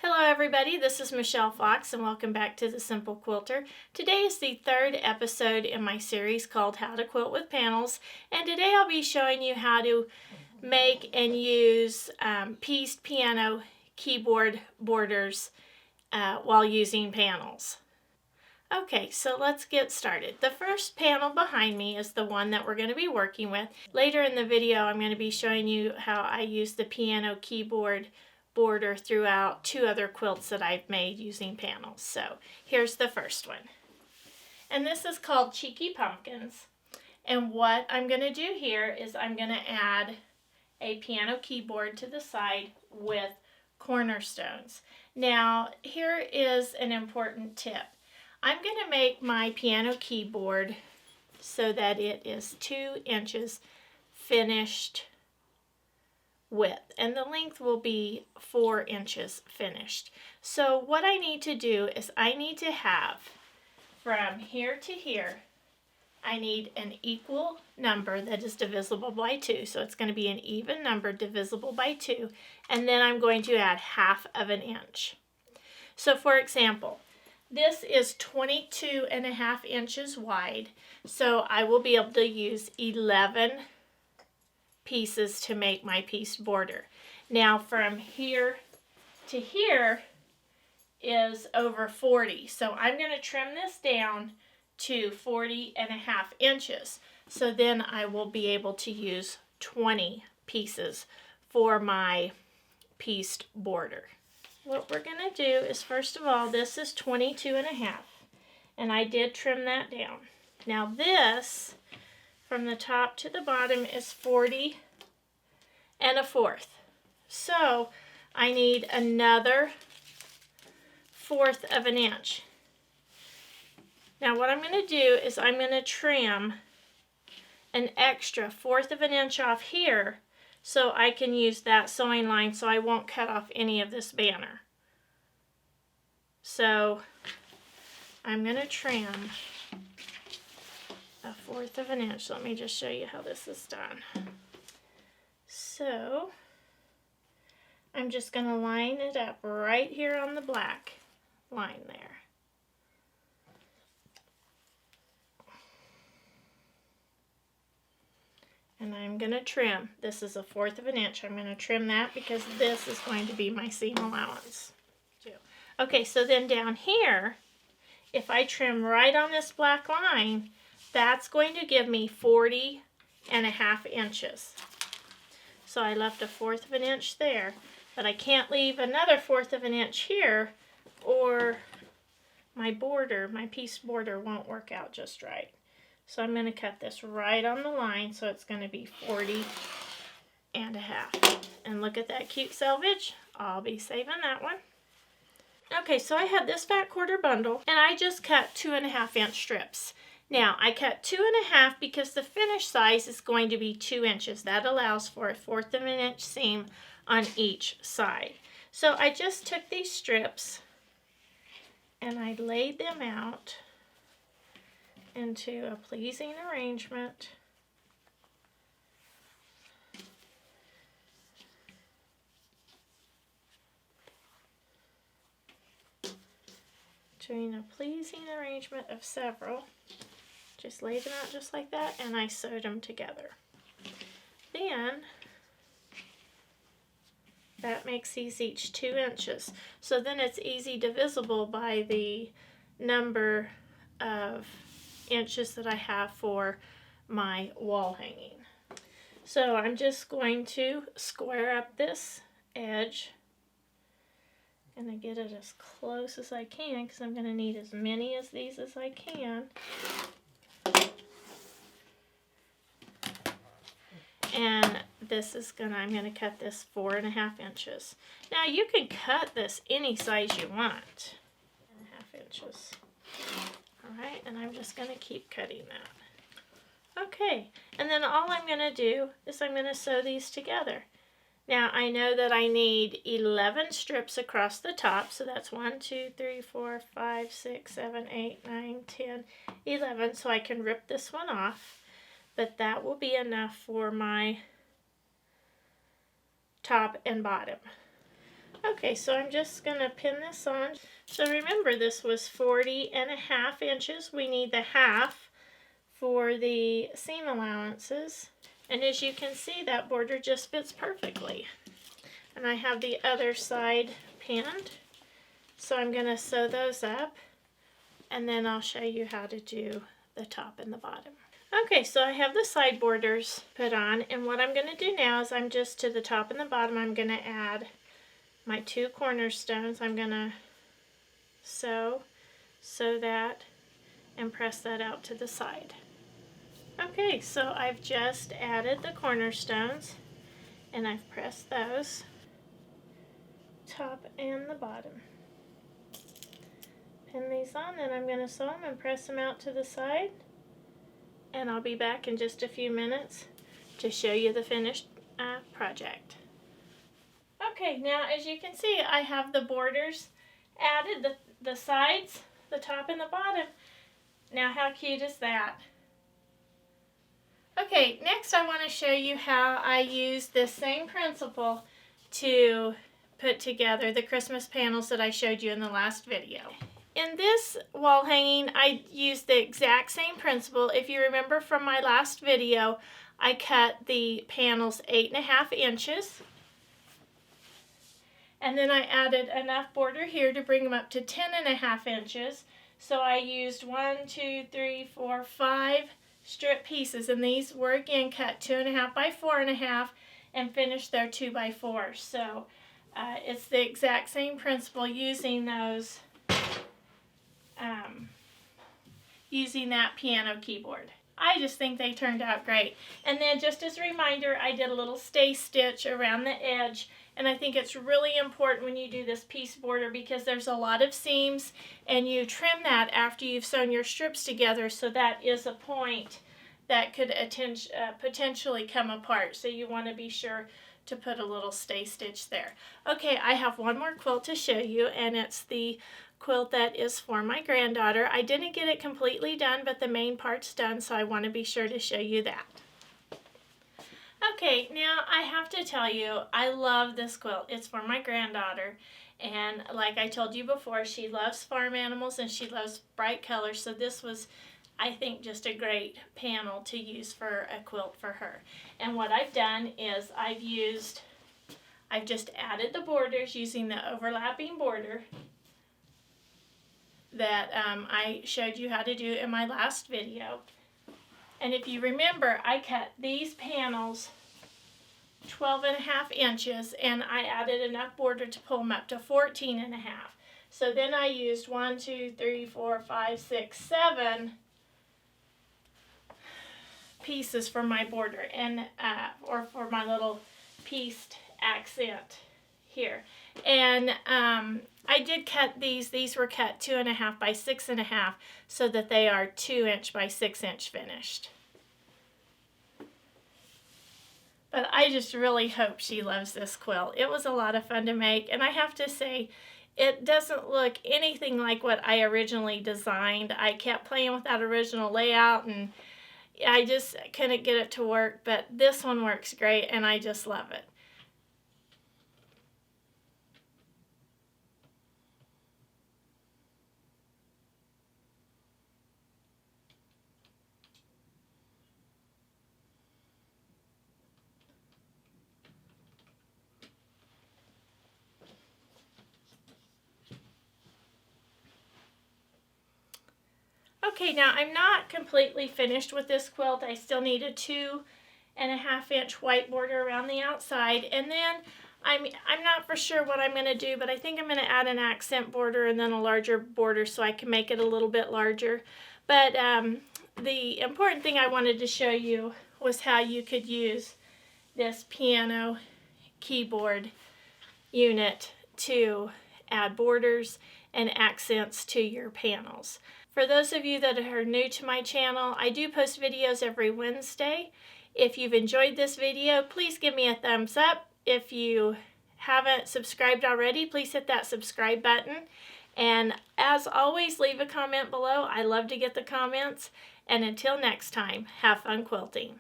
Hello everybody, this is Michelle Fox and welcome back to The Simple Quilter. Today is the third episode in my series called How to Quilt with Panels, and today I'll be showing you how to make and use pieced piano keyboard borders while using panels. Okay, so let's get started. The first panel behind me is the one that we're going to be working with. Later in the video I'm going to be showing you how I use the piano keyboard border throughout two other quilts that I've made using panels. So here's the first one. And this is called Cheeky Pumpkins. And what I'm going to do here is I'm going to add a piano keyboard to the side with cornerstones. Now here is an important tip. I'm going to make my piano keyboard so that it is 2 inches finished width, and the length will be 4 inches finished. So what I need to do is I need to have from here to here, I need an equal number that is divisible by 2. So it's going to be an even number divisible by 2, and then I'm going to add 1/2 inch. So for example, this is 22.5 inches wide, so I will be able to use 11 pieces to make my pieced border. Now from here to here is over 40, so I'm going to trim this down to 40.5 inches. So then I will be able to use 20 pieces for my pieced border. What we're going to do is, first of all, this is 22.5, and I did trim that down. Now this, from the top to the bottom, is 40.25. So I need another 1/4 inch. Now what I'm going to do is I'm going to trim an extra 1/4 inch off here so I can use that sewing line so I won't cut off any of this banner. So I'm going to trim a 1/4 inch. Let me just show you how this is done. So I'm just going to line it up right here on the black line there. And I'm going to trim. This is a 1/4 inch. I'm going to trim that because this is going to be my seam allowance. Okay, so then down here, if I trim right on this black line, that's going to give me 40.5 inches. So I left a 1/4 inch there, but I can't leave another 1/4 inch here or my border, my piece border won't work out just right. So I'm going to cut this right on the line, so it's going to be 40.5. And look at that cute selvage. I'll be saving that one. Okay, so I had this fat quarter bundle, and I just cut 2.5 inch strips. Now, I cut 2.5 because the finished size is going to be 2 inches. That allows for a 1/4 inch seam on each side. So I just took these strips and I laid them out into a pleasing arrangement. Doing a pleasing arrangement of several. Just laid them out just like that, and I sewed them together. Then that makes these each 2 inches. So then it's easy divisible by the number of inches that I have for my wall hanging. So I'm just going to square up this edge. And I get it as close as I can because I'm going to need as many of these as I can. And this is I'm going to cut this 4.5 inches. Now you can cut this any size you want. 4.5 inches. Alright, and I'm just going to keep cutting that. Okay, and then all I'm going to do is I'm going to sew these together. Now I know that I need 11 strips across the top, so that's 1, 2, 3, 4, 5, 6, 7, 8, 9, 10, 11, so I can rip this one off, but that will be enough for my top and bottom. Okay, so I'm just going to pin this on. So remember, this was 40.5 inches. We need the half for the seam allowances. And as you can see, that border just fits perfectly. And I have the other side pinned. So I'm going to sew those up, and then I'll show you how to do the top and the bottom. Okay, so I have the side borders put on, and what I'm going to do now is I'm just to the top and the bottom, I'm going to add my 2 cornerstones. I'm going to sew that, and press that out to the side. Okay, so I've just added the cornerstones, and I've pressed those, top and the bottom. Pin these on, then I'm going to sew them and press them out to the side, and I'll be back in just a few minutes to show you the finished project. Okay, now as you can see, I have the borders added, the sides, the top and the bottom. Now how cute is that? Okay, next I want to show you how I use this same principle to put together the Christmas panels that I showed you in the last video. In this wall hanging, I used the exact same principle. If you remember from my last video, I cut the panels 8.5 inches. And then I added enough border here to bring them up to 10.5 inches. So I used 5 strip pieces, and these were again cut 2.5 by 4.5 and finished their 2 by 4. So it's the exact same principle using those, using that piano keyboard. I just think they turned out great. And then just as a reminder, I did a little stay stitch around the edge, and I think it's really important when you do this piece border because there's a lot of seams, and you trim that after you've sewn your strips together, so that is a point that could potentially come apart. So you want to be sure to put a little stay stitch there. Okay, I have one more quilt to show you, and it's the quilt that is for my granddaughter. I didn't get it completely done, but the main part's done, so I want to be sure to show you that. Okay, now I have to tell you, I love this quilt. It's for my granddaughter, and like I told you before, she loves farm animals and she loves bright colors, so this was, I think, just a great panel to use for a quilt for her. And what I've done is I've just added the borders using the overlapping border that I showed you how to do in my last video. And if you remember, I cut these panels 12.5 inches, and I added enough border to pull them up to 14.5. So then I used 7 pieces for my border, and or for my little pieced accent here. And I did cut these. These were cut 2.5 by 6.5, so that they are 2 inch by 6 inch finished. But I just really hope she loves this quilt. It was a lot of fun to make, and I have to say, it doesn't look anything like what I originally designed. I kept playing with that original layout, and I just couldn't get it to work, but this one works great, and I just love it. Okay, now I'm not completely finished with this quilt. I still need a 2.5 inch white border around the outside, and then I'm not for sure what I'm going to do, but I think I'm going to add an accent border and then a larger border so I can make it a little bit larger. But the important thing I wanted to show you was how you could use this piano keyboard unit to add borders and accents to your panels. For those of you that are new to my channel, I do post videos every Wednesday. If you've enjoyed this video, please give me a thumbs up. If you haven't subscribed already, please hit that subscribe button. And as always, leave a comment below. I love to get the comments. And until next time, have fun quilting.